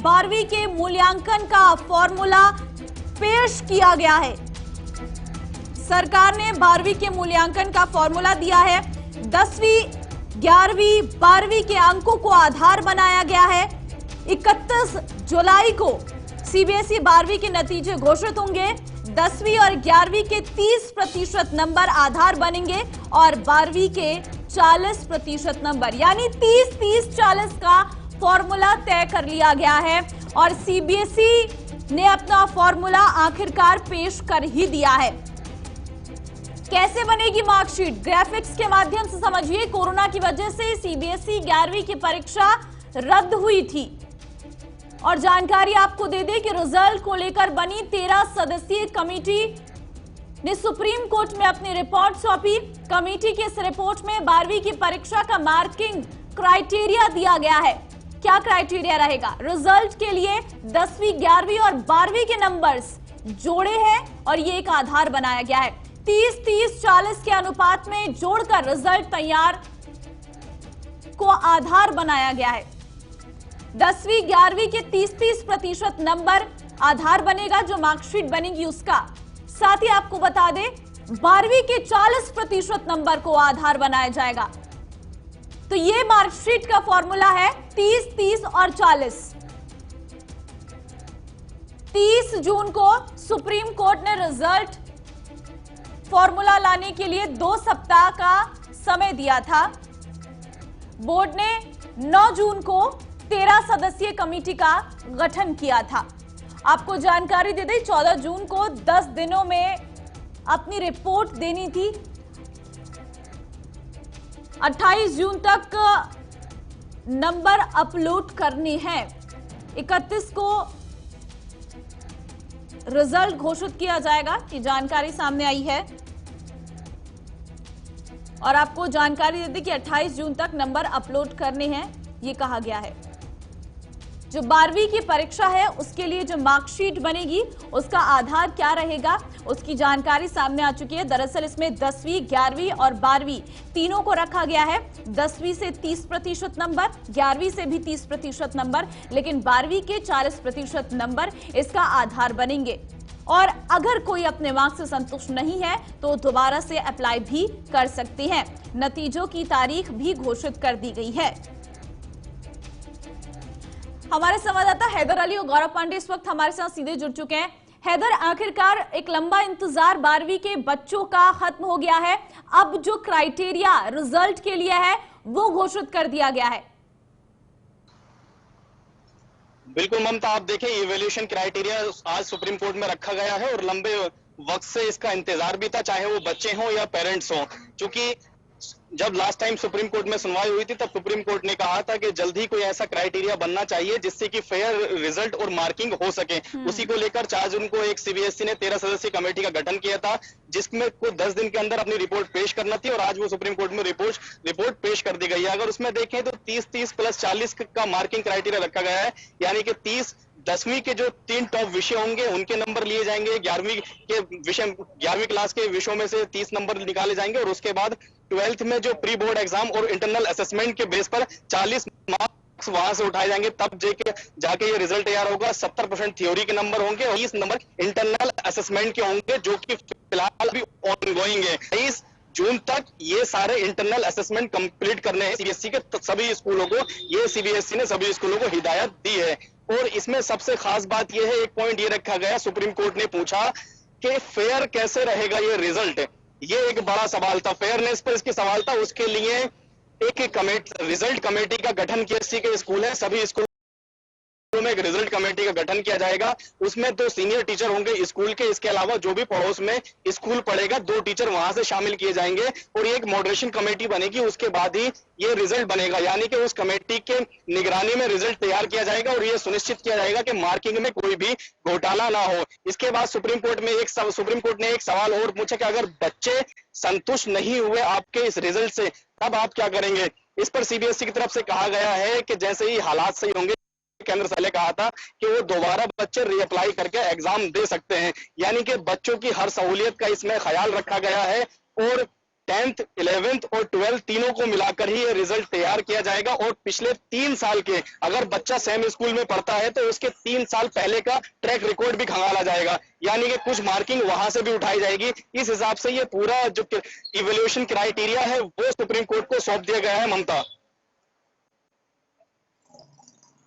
12वीं के मूल्यांकन का फॉर्मूला पेश किया गया है। सरकार ने 12वीं के मूल्यांकन का फॉर्मूला दिया है। 10वीं, 11वीं, 12वीं के अंकों को आधार बनाया गया है। 31 जुलाई को सीबीएसई 12वीं के नतीजे घोषित होंगे। 10वीं और 11वीं के 30% नंबर आधार बनेंगे और 12वीं के 40% नंबर, यानी 30-30-40 का फॉर्मूला तय कर लिया गया है और सीबीएसई ने अपना फॉर्मूला आखिरकार पेश कर ही दिया है। कैसे बनेगी मार्कशीट? ग्राफिक्स के माध्यम से समझिए। कोरोना की वजह से सीबीएसई 11वीं की परीक्षा रद्द हुई थी और जानकारी आपको दे दें कि रिजल्ट को लेकर बनी 13 सदस्यीय कमेटी ने सुप्रीम कोर्ट में अपनी रिपोर्ट सौंपी। कमेटी की इस रिपोर्ट में 12वीं की परीक्षा का मार्किंग क्राइटेरिया दिया गया है। क्या क्राइटेरिया रहेगा? रिजल्ट के लिए 10वीं, 11वीं और 12वीं के नंबर्स जोड़े हैं और ये एक आधार बनाया गया है। 30-30-40 के अनुपात में जोड़कर रिजल्ट तैयार को आधार बनाया गया है। 10वीं, 11वीं के 30-30% नंबर आधार बनेगा जो मार्कशीट बनेगी उसका। साथ ही आपको बता दें 12वीं के 40% नंबर को आधार बनाया जाएगा। तो ये मार्कशीट का फॉर्मूला है 30-30 और 40। 30 जून को सुप्रीम कोर्ट ने रिजल्ट फॉर्मूला लाने के लिए 2 सप्ताह का समय दिया था। बोर्ड ने 9 जून को 13 सदस्यीय कमेटी का गठन किया था। आपको जानकारी दे दें 14 जून को 10 दिनों में अपनी रिपोर्ट देनी थी। 28 जून तक नंबर अपलोड करने हैं। 31 को रिजल्ट घोषित किया जाएगा कि जानकारी सामने आई है और आपको जानकारी दे दी कि 28 जून तक नंबर अपलोड करने हैं, ये कहा गया है। जो 12वीं की परीक्षा है उसके लिए जो मार्कशीट बनेगी उसका आधार क्या रहेगा उसकी जानकारी सामने आ चुकी है। दरअसल इसमें 10वीं, 11वीं और 12वीं तीनों को रखा गया है। 10वीं से 30% नंबर, 11वीं से भी 30% नंबर, लेकिन 12वीं के 40% नंबर इसका आधार बनेंगे। और अगर कोई अपने मार्क्स से संतुष्ट नहीं है तो दोबारा से अप्लाई भी कर सकते हैं। नतीजों की तारीख भी घोषित कर दी गई है। हमारे संवाददाता हैदर अली और गौरव पांडे इस वक्त हमारे साथ सीधे जुड़ चुके हैं। हैदर, आखिरकार एक लंबा इंतजार 12वीं के बच्चों का खत्म हो गया है। अब जो क्राइटेरिया रिजल्ट के लिए है वो घोषित कर दिया गया है। बिल्कुल ममता, आप देखें इवैल्यूएशन क्राइटेरिया आज सुप्रीम कोर्ट में रखा गया है और लंबे वक्त से इसका इंतजार भी था, चाहे वो बच्चे हों या पेरेंट्स हों। क्योंकि जब लास्ट टाइम सुप्रीम कोर्ट में सुनवाई हुई थी तब सुप्रीम कोर्ट ने कहा था कि जल्द ही कोई ऐसा क्राइटेरिया बनना चाहिए जिससे कि फेयर रिजल्ट और मार्किंग हो सके। उसी को लेकर 4 जून को एक सीबीएसई ने 13 सदस्यीय कमेटी का गठन किया था जिसमें को 10 दिन के अंदर अपनी रिपोर्ट पेश करना थी और आज वो सुप्रीम कोर्ट में रिपोर्ट पेश कर दी गई है। अगर उसमें देखें तो 30-30 + 40 का मार्किंग क्राइटेरिया रखा गया है, यानी कि 10वीं के जो 3 टॉप विषय होंगे उनके नंबर लिए जाएंगे। 11वीं क्लास के विषयों में से 30 नंबर निकाले जाएंगे और उसके बाद 12th में जो प्री बोर्ड एग्जाम और इंटरनल असेसमेंट के बेस पर 40 मार्क्स वहां से उठाए जाएंगे। तब जाके ये रिजल्ट तैयार होगा। 70% थ्योरी के नंबर होंगे और 20 नंबर इंटरनल असेसमेंट के होंगे जो कि फिलहाल अभी ऑनगोइंग है। 23 जून तक ये सारे इंटरनल असेसमेंट कंप्लीट करने हैं सीबीएसई के सभी स्कूलों को। ये सीबीएसई ने सभी स्कूलों को हिदायत दी है। और इसमें सबसे खास बात यह है, एक पॉइंट ये रखा गया, सुप्रीम कोर्ट ने पूछा कि फेयर कैसे रहेगा ये रिजल्ट। ये एक बड़ा सवाल था, फेयरनेस पर इसकी सवाल था। उसके लिए एक रिजल्ट कमेटी का गठन किया। के स्कूल है, सभी स्कूल में एक रिजल्ट कमेटी का गठन किया जाएगा। उसमें 2 सीनियर टीचर होंगे स्कूल के, इसके अलावा जो भी पड़ोस में स्कूल पढ़ेगा 2 टीचर वहां से शामिल किए जाएंगे और एक मॉडरेशन कमेटी बनेगी। उसके बाद ही ये रिजल्ट बनेगा, यानी कि उस कमेटी के निगरानी में रिजल्ट तैयार किया जाएगा और ये सुनिश्चित किया जाएगा कि मार्किंग में कोई भी घोटाला ना हो। इसके बाद सुप्रीम कोर्ट ने एक सवाल और पूछा कि अगर बच्चे संतुष्ट नहीं हुए आपके इस रिजल्ट से तब आप क्या करेंगे। इस पर सीबीएसई की तरफ से कहा गया है कि जैसे ही हालात सही होंगे, केंद्र सरकार ने कहा था कि वो दोबारा बच्चे रीअप्लाई करके एग्जाम दे सकते हैं, यानी कि बच्चों की हर सहूलियत का इसमें ख्याल रखा गया है। और 10th, 11th और 12th तीनों को मिलाकर ही ये रिजल्ट तैयार किया जाएगा। और पिछले 3 साल के अगर बच्चा सेम स्कूल में पढ़ता है तो उसके 3 साल पहले का ट्रैक रिकॉर्ड भी खंगाला जाएगा, यानी कि कुछ मार्किंग वहां से भी उठाई जाएगी। इस हिसाब से ये पूरा जो इवैल्यूएशन क्राइटेरिया है वो सुप्रीम कोर्ट को सौंप दिया गया है। ममता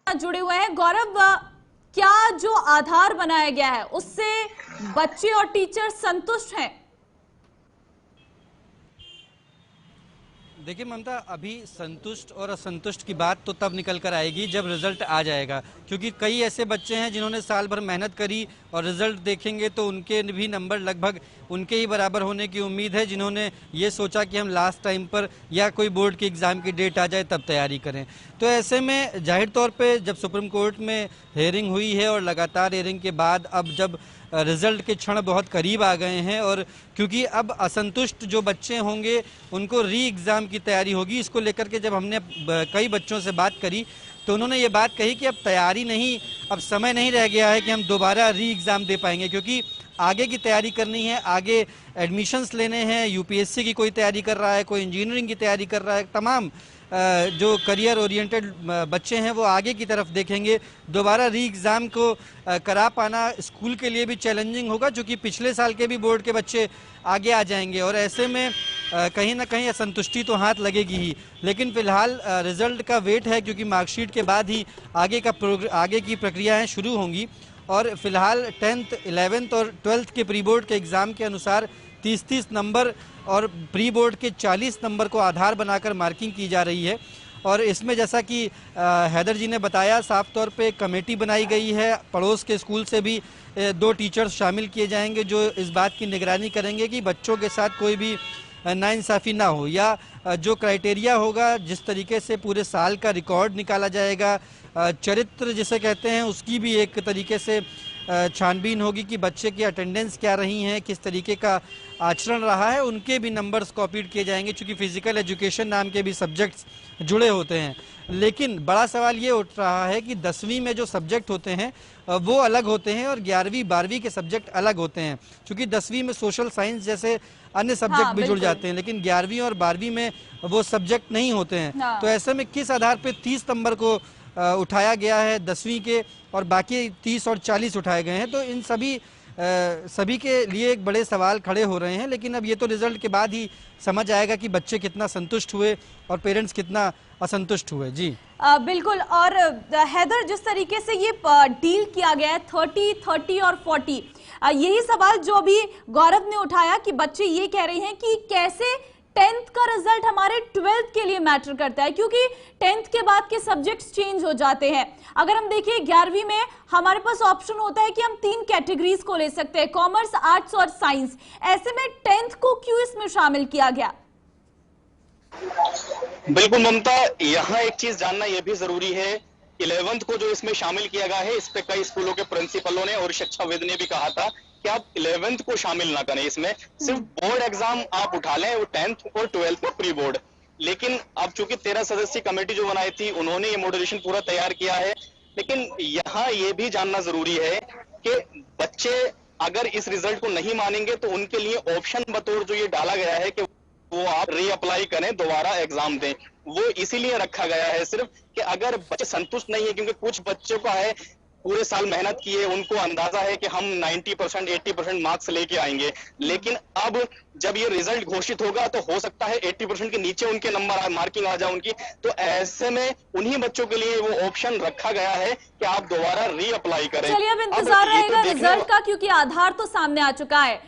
जुड़े हुए हैं गौरव, क्या जो आधार बनाया गया है उससे बच्चे और टीचर संतुष्ट हैं? देखिए ममता, अभी संतुष्ट और असंतुष्ट की बात तो तब निकल कर आएगी जब रिजल्ट आ जाएगा, क्योंकि कई ऐसे बच्चे हैं जिन्होंने साल भर मेहनत करी और रिजल्ट देखेंगे तो उनके भी नंबर लगभग उनके ही बराबर होने की उम्मीद है, जिन्होंने ये सोचा कि हम लास्ट टाइम पर या कोई बोर्ड के एग्ज़ाम की डेट आ जाए तब तैयारी करें। तो ऐसे में जाहिर तौर पे जब सुप्रीम कोर्ट में हेयरिंग हुई है और लगातार हेयरिंग के बाद अब जब रिजल्ट के क्षण बहुत करीब आ गए हैं और क्योंकि अब असंतुष्ट जो बच्चे होंगे उनको री एग्ज़ाम की तैयारी होगी, इसको लेकर के जब हमने कई बच्चों से बात करी तो उन्होंने ये बात कही कि अब तैयारी नहीं, अब समय नहीं रह गया है कि हम दोबारा री एग्ज़ाम दे पाएंगे, क्योंकि आगे की तैयारी करनी है, आगे एडमिशन्स लेने हैं। यूपीएससी की कोई तैयारी कर रहा है, कोई इंजीनियरिंग की तैयारी कर रहा है, तमाम जो करियर ओरिएंटेड बच्चे हैं वो आगे की तरफ देखेंगे। दोबारा री एग्ज़ाम को करा पाना स्कूल के लिए भी चैलेंजिंग होगा, क्योंकि पिछले साल के भी बोर्ड के बच्चे आगे आ जाएंगे और ऐसे में कहीं ना कहीं असंतुष्टि तो हाथ लगेगी ही। लेकिन फिलहाल रिज़ल्ट का वेट है, क्योंकि मार्कशीट के बाद ही आगे की प्रक्रियाएँ शुरू होंगी। और फिलहाल 10th, 11th और 12th के प्री बोर्ड के एग्ज़ाम के अनुसार 30-30 नंबर और प्री बोर्ड के 40 नंबर को आधार बनाकर मार्किंग की जा रही है। और इसमें जैसा कि हैदर जी ने बताया, साफ तौर पे कमेटी बनाई गई है, पड़ोस के स्कूल से भी 2 टीचर्स शामिल किए जाएंगे जो इस बात की निगरानी करेंगे कि बच्चों के साथ कोई भी नाइंसाफ़ी ना हो, या जो क्राइटेरिया होगा, जिस तरीके से पूरे साल का रिकॉर्ड निकाला जाएगा, चरित्र जिसे कहते हैं, उसकी भी एक तरीके से छानबीन होगी कि बच्चे की अटेंडेंस क्या रही हैं, किस तरीके का आचरण रहा है, उनके भी नंबर्स कॉपीड किए जाएंगे, क्योंकि फिजिकल एजुकेशन नाम के भी सब्जेक्ट्स जुड़े होते हैं। लेकिन बड़ा सवाल ये उठ रहा है कि 10वीं में जो सब्जेक्ट होते हैं वो अलग होते हैं और 11वीं 12वीं के सब्जेक्ट अलग होते हैं, क्योंकि 10वीं में सोशल साइंस जैसे अन्य सब्जेक्ट भी जुड़ जाते हैं, लेकिन 11वीं और 12वीं में वो सब्जेक्ट नहीं होते हैं। तो ऐसे में किस आधार पर 30 नंबर को उठाया गया है 10वीं के और बाकी 30 और 40 उठाए गए हैं, तो इन सभी के लिए एक बड़े सवाल खड़े हो रहे हैं। लेकिन अब ये तो रिजल्ट के बाद ही समझ आएगा कि बच्चे कितना संतुष्ट हुए और पेरेंट्स कितना असंतुष्ट हुए। जी बिल्कुल। और हैदर, जिस तरीके से ये डील किया गया है 30, 30 और 40, यही सवाल जो अभी गौरव ने उठाया कि बच्चे ये कह रहे हैं कि कैसे 10th का रिजल्ट हमारे 12th के लिए मैटर करता है, क्योंकि 10th के बाद के सब्जेक्ट्स चेंज हो जाते हैं। अगर हम देखिए 11वीं में हमारे पास ऑप्शन होता है कि हम 3 कैटेगरीज को ले सकते हैं, कॉमर्स, आर्ट्स और साइंस। ऐसे में 10th को क्यों इसमें शामिल किया गया? बिल्कुल ममता, यहाँ एक चीज जानना यह भी जरूरी है, 11th को जो इसमें शामिल किया गया है, इस पे कई स्कूलों के प्रिंसिपलों ने और शिक्षाविद ने भी कहा था कि आप 11th को शामिल ना करें, इसमें सिर्फ बोर्ड एग्जाम आप उठा लें, वो 10th और 12th में प्री बोर्ड। लेकिन अब चूंकि 13 सदस्यीय कमेटी जो बनाई थी उन्होंने ये मॉडरेशन पूरा तैयार किया है। लेकिन यहाँ ये भी जानना जरूरी है कि बच्चे अगर इस रिजल्ट को नहीं मानेंगे तो उनके लिए ऑप्शन बतौर जो ये डाला गया है कि वो आप रीअप्लाई करें, दोबारा एग्जाम दें, वो इसीलिए रखा गया है सिर्फ कि अगर बच्चे संतुष्ट नहीं है, क्योंकि कुछ बच्चों का है पूरे साल मेहनत की है, उनको अंदाजा है कि हम 90%, 80% मार्क्स लेके आएंगे, लेकिन अब जब ये रिजल्ट घोषित होगा तो हो सकता है 80% के नीचे उनके नंबर मार्किंग आ जाए उनकी, तो ऐसे में उन्हीं बच्चों के लिए वो ऑप्शन रखा गया है कि आप दोबारा रीअप्लाई करें। चलिए अब इंतजार रहेगा रिजल्ट का, क्योंकि आधार तो सामने आ चुका है।